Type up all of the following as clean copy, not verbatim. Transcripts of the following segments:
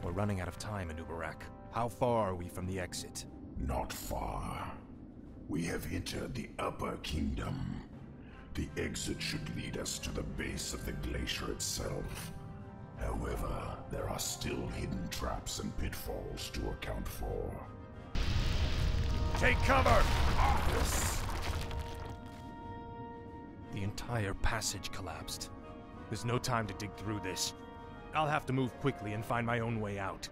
We're running out of time, Anubarak. How far are we from the exit? Not far. We have entered the Upper Kingdom. The exit should lead us to the base of the glacier itself. However, there are still hidden traps and pitfalls to account for. Take cover! Yes. The entire passage collapsed. There's no time to dig through this. I'll have to move quickly and find my own way out.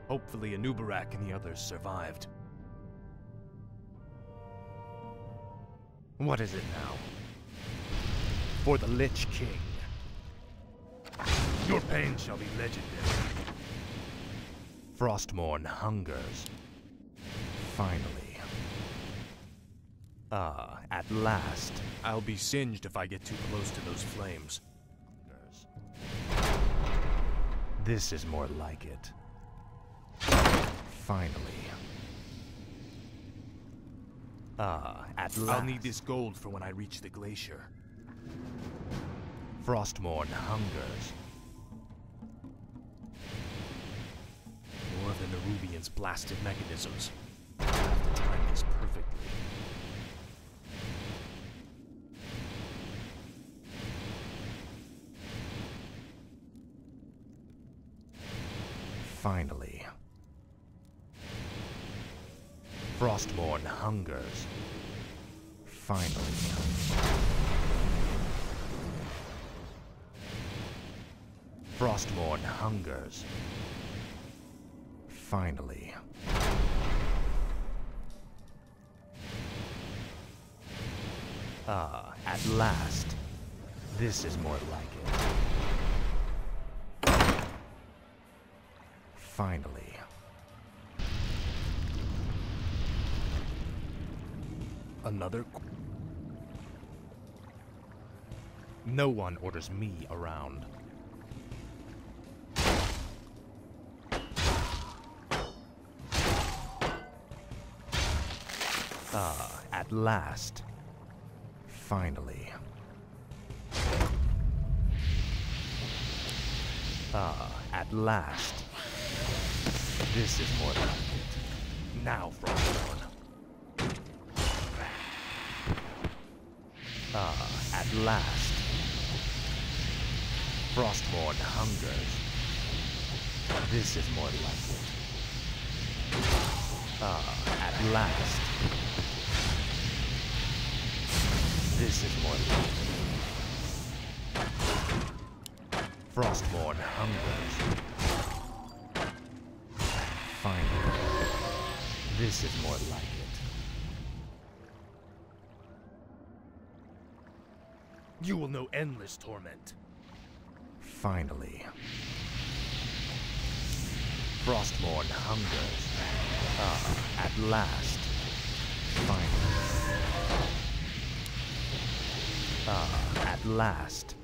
Hopefully Anubarak and the others survived. What is it now? For the Lich King. Your pain shall be legendary. Frostmourne hungers. Finally. Ah, at last. I'll be singed if I get too close to those flames. This is more like it. Finally. Ah, at last. I'll need this gold for when I reach the glacier. Frostmourne hungers. More than the Nerubian's blasted mechanisms. I have to time this perfectly. Finally. Frostmourne hungers. Finally. Frostmourne hungers. Finally. Ah, at last. This is more like it. Finally. Another... No one orders me around. Ah, at last. Finally. Ah, at last. This is more like it. Now, Frostmourne. Ah, at last. Frostmourne hungers. This is more like it. Ah, at last. This is more like it. Frostmourne hungers. Finally. This is more like it. You will know endless torment. Finally. Frostmourne hungers. Ah, at last. Finally. Ah, at last.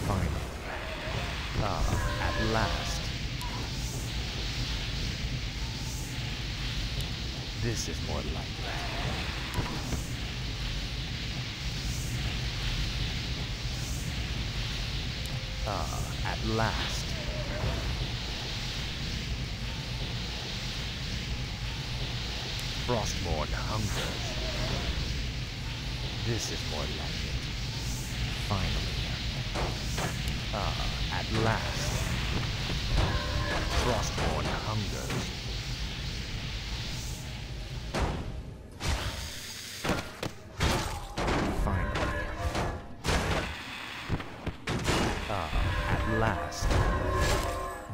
Finally. Ah, at last. This is more like it. Ah, at last. Frostmourne hungers. This is more like it. Finally. Ah, at last. Frostmourne hungers. Finally. Ah, at last.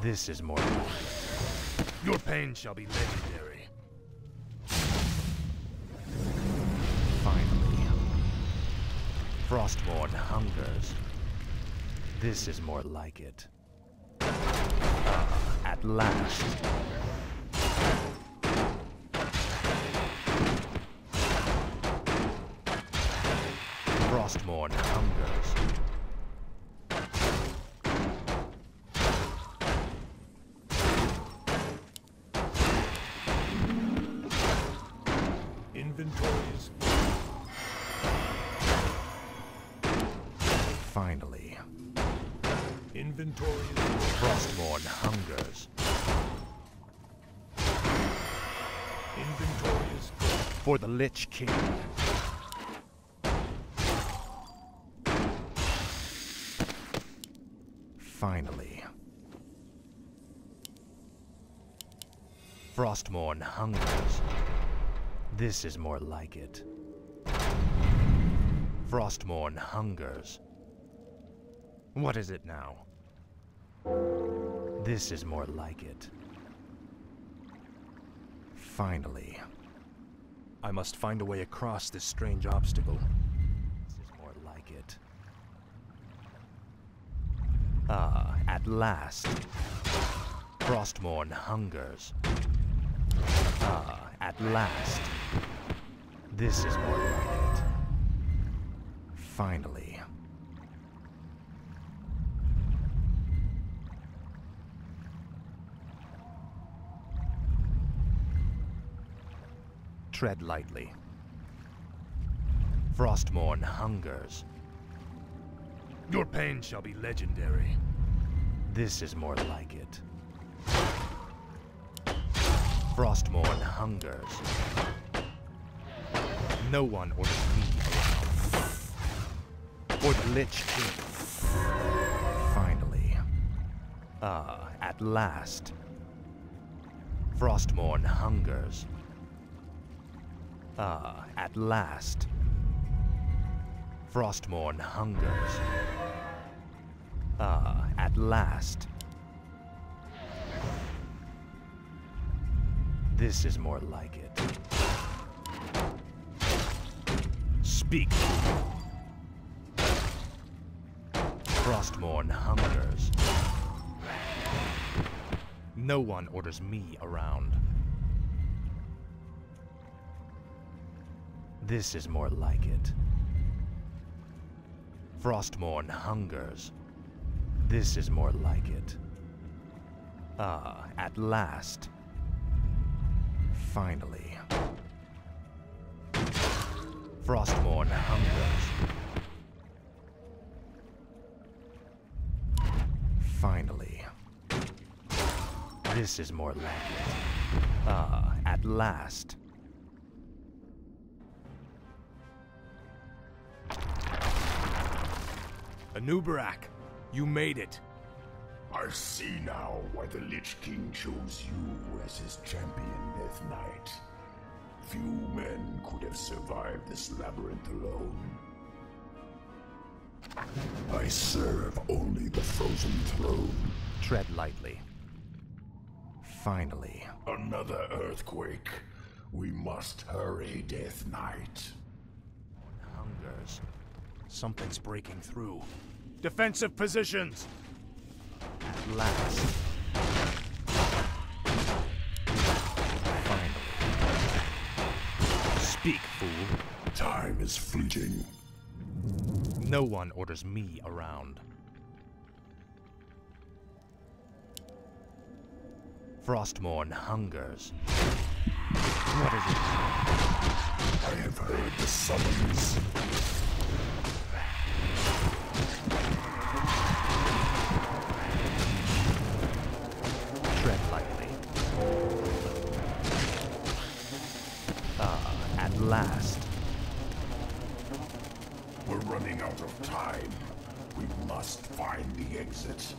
This is more like it. Your pain shall be legendary. Finally. Frostmourne hungers. This is more like it. Ah, at last. Frostmourne hungers. Inventories. Finally. Inventory is Frostmourne hungers. Inventory is For the Lich King. Finally. Frostmourne hungers. This is more like it. Frostmourne hungers. What is it now? This is more like it. Finally. I must find a way across this strange obstacle. This is more like it. Ah, at last. Frostmourne hungers. Ah, at last. This is more like it. Finally. Tread lightly. Frostmourne hungers. Your pain shall be legendary. This is more like it. Frostmourne hungers. No one orders me around. For the Lich King. Finally. Ah, at last. Frostmourne hungers. Ah, at last. Frostmourne hungers. Ah, at last. This is more like it. Speak. Frostmourne hungers. No one orders me around. This is more like it. Frostmourne hungers. This is more like it. Ah, at last. Finally. Frostmourne hungers. Finally. This is more like it. Ah, at last. Anubarak, you made it. I see now why the Lich King chose you as his champion, Death Knight. Few men could have survived this labyrinth alone. I serve only the Frozen Throne. Tread lightly. Finally. Another earthquake. We must hurry, Death Knight. Hungers. Something's breaking through. Defensive positions! At last. Finally. Speak, fool. Time is fleeting. No one orders me around. Frostmourne hungers. What is it? I have heard the summons. Tread lightly. Ah, at last. We're running out of time. We must find the exit.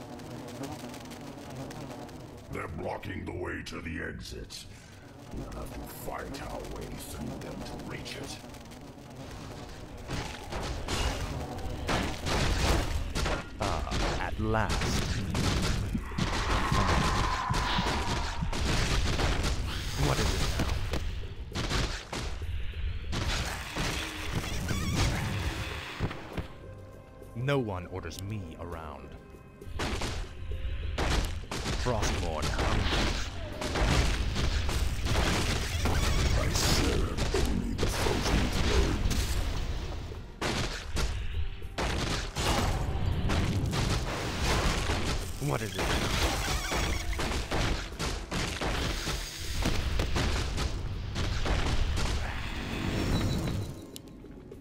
They're blocking the way to the exit. We'll have to fight our way through them to reach it. Ah, at last. What is it now? No one orders me around. Frostmourne hungers. I serve only the Frozen Throne. What is it?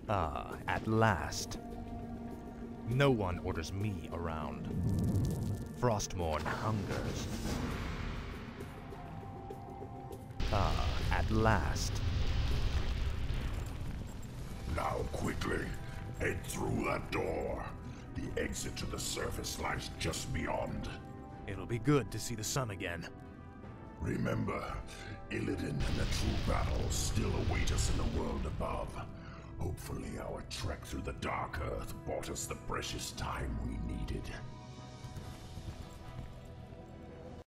Ah, at last. No one orders me around. Frostmourne hungers. Ah, at last. Now quickly, head through that door. The exit to the surface lies just beyond. It'll be good to see the sun again. Remember, Illidan and the true battle still await us in the world above. Hopefully our trek through the Dark Earth bought us the precious time we needed.